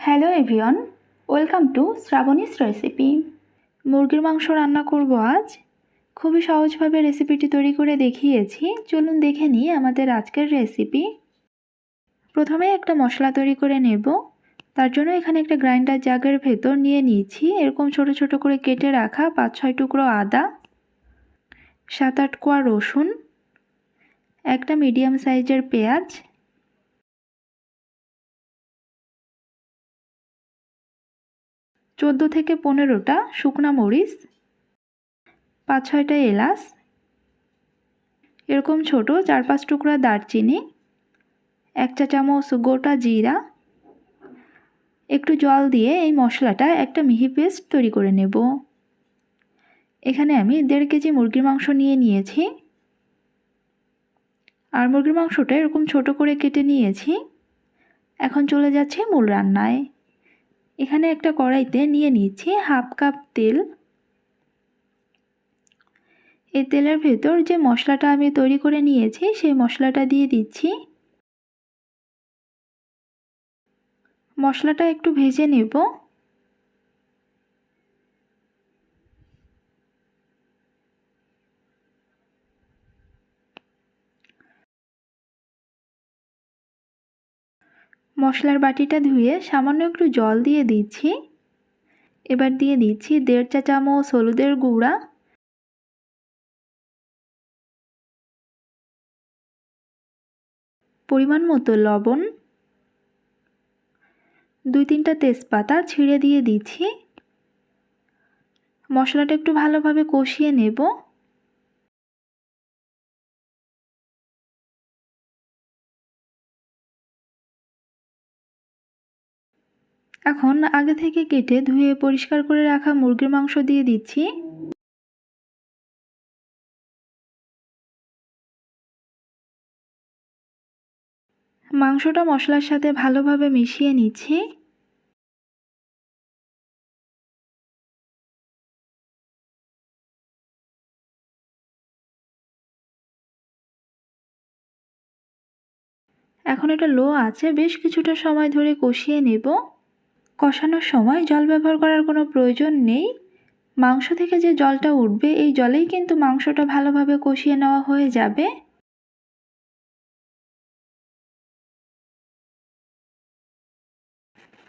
Hello everyone, welcome to Shrabani's recipe. মুরগির মাংস রান্না করব আজ। খুবই সহজভাবে রেসিপিটি তৈরি করে দেখিয়েছি। চলুন দেখে নিই আমাদের আজকের রেসিপি। প্রথমে একটা মশলা তৈরি করে নেব। তার জন্য এখানে একটা গ্রাইন্ডার জারের ভেতর নিয়ে নিয়েছি এরকম ছোট ছোট করে কেটে রাখা 5-6 টুকরো আদা, 7-8 কোয়া রসুন, একটা মিডিয়াম সাইজের পেঁয়াজ, 14 থেকে 15টা শুকনা মরিচ, 5-6টা এলাচ, এরকম ছোট 4-5 টুকরা দারচিনি, 1 চা চামচ গোটা জিরা। একটু জল দিয়ে এই মশলাটা একটা মিহি পেস্ট তৈরি করে নেব। এখানে আমি 1.5 কেজি মুরগির মাংস নিয়ে নিয়েছি আর মুরগির মাংসটা এরকম ছোট করে কেটে নিয়েছি। এখন চলে যাচ্ছে মূল রান্নায়। এখানে একটা কড়াইতে নিয়ে নিচ্ছি 1/2 কাপ তেল। এই তেলের ভেতর যে মশলাটা আমি তৈরি করে নিয়েছি সেই মশলাটা দিয়ে দিচ্ছি। মশলাটা একটু ভেজে নেব। মশলার বাটিটা ধুয়ে সামান্য একটু জল দিয়ে দিচ্ছি। এবার দিয়ে দিচ্ছি 1.5 চা চামচ হলুদের গুঁড়া, পরিমাণ মতো লবণ, 2-3টা তেজপাতা ছিঁড়ে দিয়ে দিচ্ছি। মশলাটা একটু ভালোভাবে কষিয়ে নেব। এখন আগে থেকে কেটে ধুয়ে পরিষ্কার করে রাখা মুরগির মাংস দিয়ে দিচ্ছি। মাংসটা মশলার সাথে ভালোভাবে মিশিয়ে নিচ্ছি। এখন এটা লো আছে বেশ কিছুটা সময় ধরে কষিয়ে নেব। কষানোর সময় জল ব্যবহার করার কোনো প্রয়োজন নেই। মাংস থেকে যে জলটা উঠবে এই জলেই কিন্তু মাংসটা ভালোভাবে কষিয়ে নেওয়া হয়ে যাবে।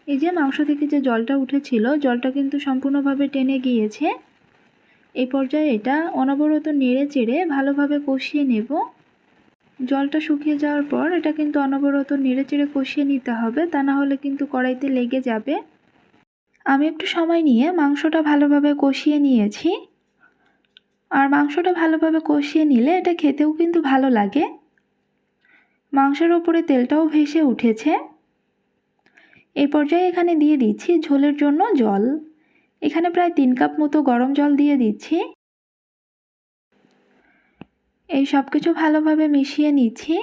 এই যে মাংস থেকে যে জলটা উঠেছিল জলটা কিন্তু সম্পূর্ণভাবে টেনে গিয়েছে। এই পর্যায়ে এটা অনবরত নেড়ে চেড়ে ভালোভাবে কষিয়ে নেব। জলটা শুকিয়ে যাওয়ার পর এটা কিন্তু অনবরত নেড়ে চেড়ে কষিয়ে নিতে হবে, তা না হলে কিন্তু কড়াইতে লেগে যাবে। আমি একটু সময় নিয়ে মাংসটা ভালোভাবে কষিয়ে নিয়েছি। আর মাংসটা ভালোভাবে কষিয়ে নিলে এটা খেতেও কিন্তু ভালো লাগে। মাংসের ওপরে তেলটাও ভেসে উঠেছে। এই পর্যায়ে এখানে দিয়ে দিচ্ছি ঝোলের জন্য জল। এখানে প্রায় 3 কাপ মতো গরম জল দিয়ে দিচ্ছি। এই সব কিছু ভালোভাবে মিশিয়ে নিচ্ছি।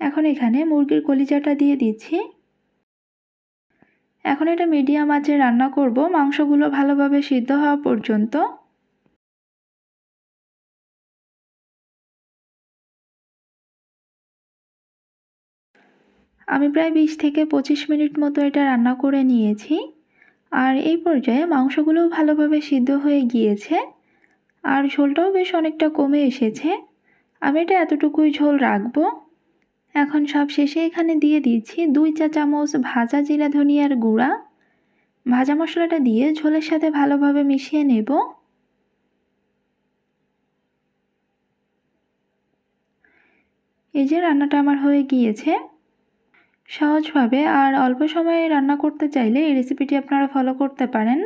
এখন এখানে মুরগির কলিজাটা দিয়ে দিচ্ছি। এখন এটা মিডিয়াম আঁচে রান্না করব মাংসগুলো ভালোভাবে সিদ্ধ হওয়া পর্যন্ত। আমি প্রায় 20 থেকে 25 মিনিট মতো এটা রান্না করে নিয়েছি। আর এই পর্যায়ে মাংসগুলোও ভালোভাবে সিদ্ধ হয়ে গিয়েছে আর ঝোলটাও বেশ অনেকটা কমে এসেছে। আমি এটা এতটুকুই ঝোল রাখবো। এখন সব শেষে এখানে দিয়ে দিচ্ছি 2 চা চামচ ভাজা জিরা ধনিয়ার গুঁড়া। ভাজা মশলাটা দিয়ে ঝোলের সাথে ভালোভাবে মিশিয়ে নেব। এই যে রান্নাটা আমার হয়ে গিয়েছে। সহজভাবে আর অল্প সময়ে রান্না করতে চাইলে এই রেসিপিটি আপনারা ফলো করতে পারেন।